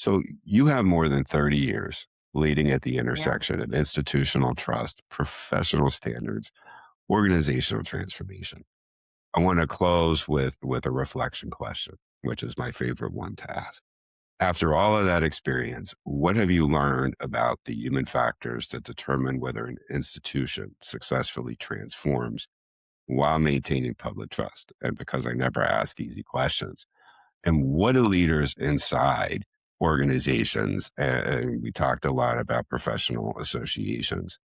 So you have more than 30 years leading at the Yeah. intersection of institutional trust, professional standards, organizational transformation. I want to close with a reflection question, which is my favorite one to ask. After all of that experience, what have you learned about the human factors that determine whether an institution successfully transforms while maintaining public trust? And because I never ask easy questions, and what do leaders inside organizations, and we talked a lot about professional associations,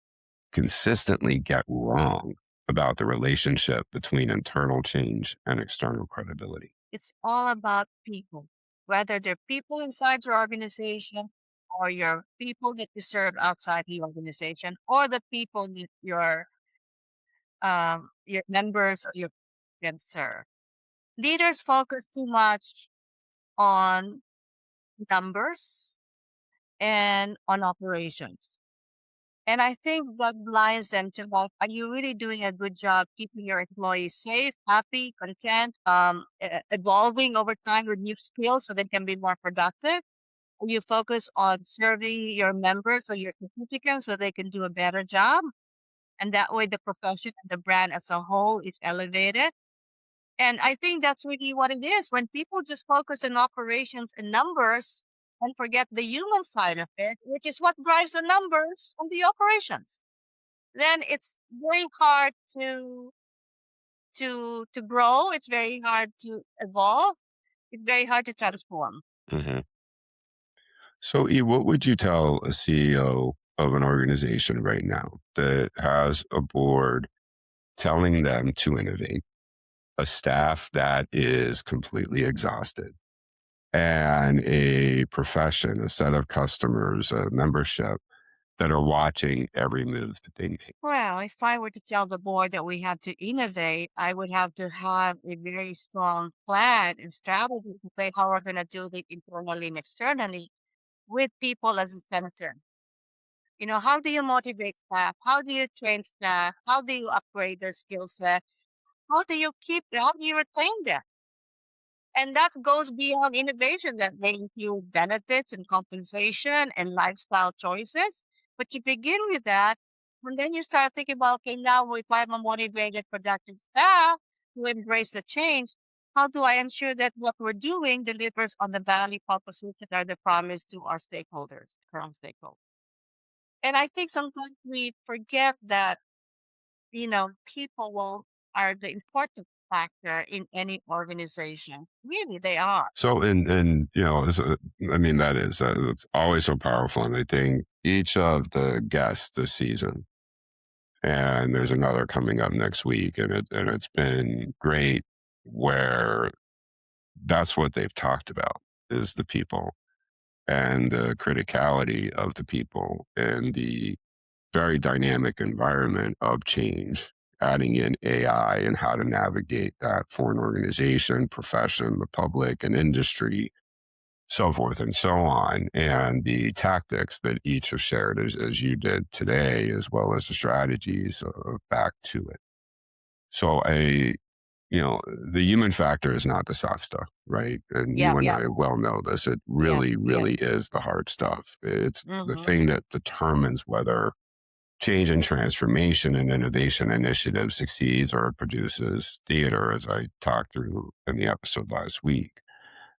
consistently get wrong about the relationship between internal change and external credibility? It's all about people, whether they're people inside your organization or your people that you serve outside the organization or the people that your members or your can serve. Leaders focus too much on numbers and on operations. And I think that blinds them to like, are you really doing a good job keeping your employees safe, happy, content, evolving over time with new skills so they can be more productive? Or you focus on serving your members or your participants so they can do a better job? And that way the profession and the brand as a whole is elevated. And I think that's really what it is. When people just focus on operations and numbers and forget the human side of it, which is what drives the numbers and the operations, then it's very hard to grow. It's very hard to evolve. It's very hard to transform. Mhm. So, E, what would you tell a CEO of an organization right now that has a board telling them to innovate, a staff that is completely exhausted, and a profession, a set of customers, a membership that are watching every move that they make? Well, if I were to tell the board that we have to innovate, I would have to have a very strong plan and strategy to say how we're going to do it internally and externally with people as a center. How do you motivate staff? How do you train staff? How do you upgrade their skill set? How do you retain them? And that goes beyond innovation that may include benefits and compensation and lifestyle choices. But you begin with that, and then you start thinking about, okay, now if I'm a motivated, productive staff who embrace the change, how do I ensure that what we're doing delivers on the value proposition or the promise to our stakeholders, current stakeholders? And I think sometimes we forget that, people are the important factor in any organization. Really, they are. So, and I mean, that is, it's always so powerful. And I think each of the guests this season, and there's another coming up next week, and it's been great where that's what they've talked about is the people and the criticality of the people and the very dynamic environment of change, adding in AI and how to navigate that for an organization, profession, the public, and industry, so forth and so on. And the tactics that each have shared, as you did today, as well as the strategies back to it. So the human factor is not the soft stuff, right? And Yeah, you and yeah, I well know this. It yeah, really, yeah. really is the hard stuff. It's the Mhm. thing that determines whether change and transformation and innovation initiative succeeds or it produces theater, as I talked through in the episode last week.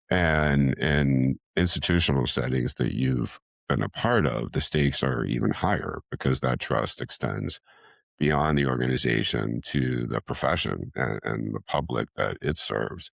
And in institutional settings that you've been a part of, the stakes are even higher because that trust extends beyond the organization to the profession and the public that it serves.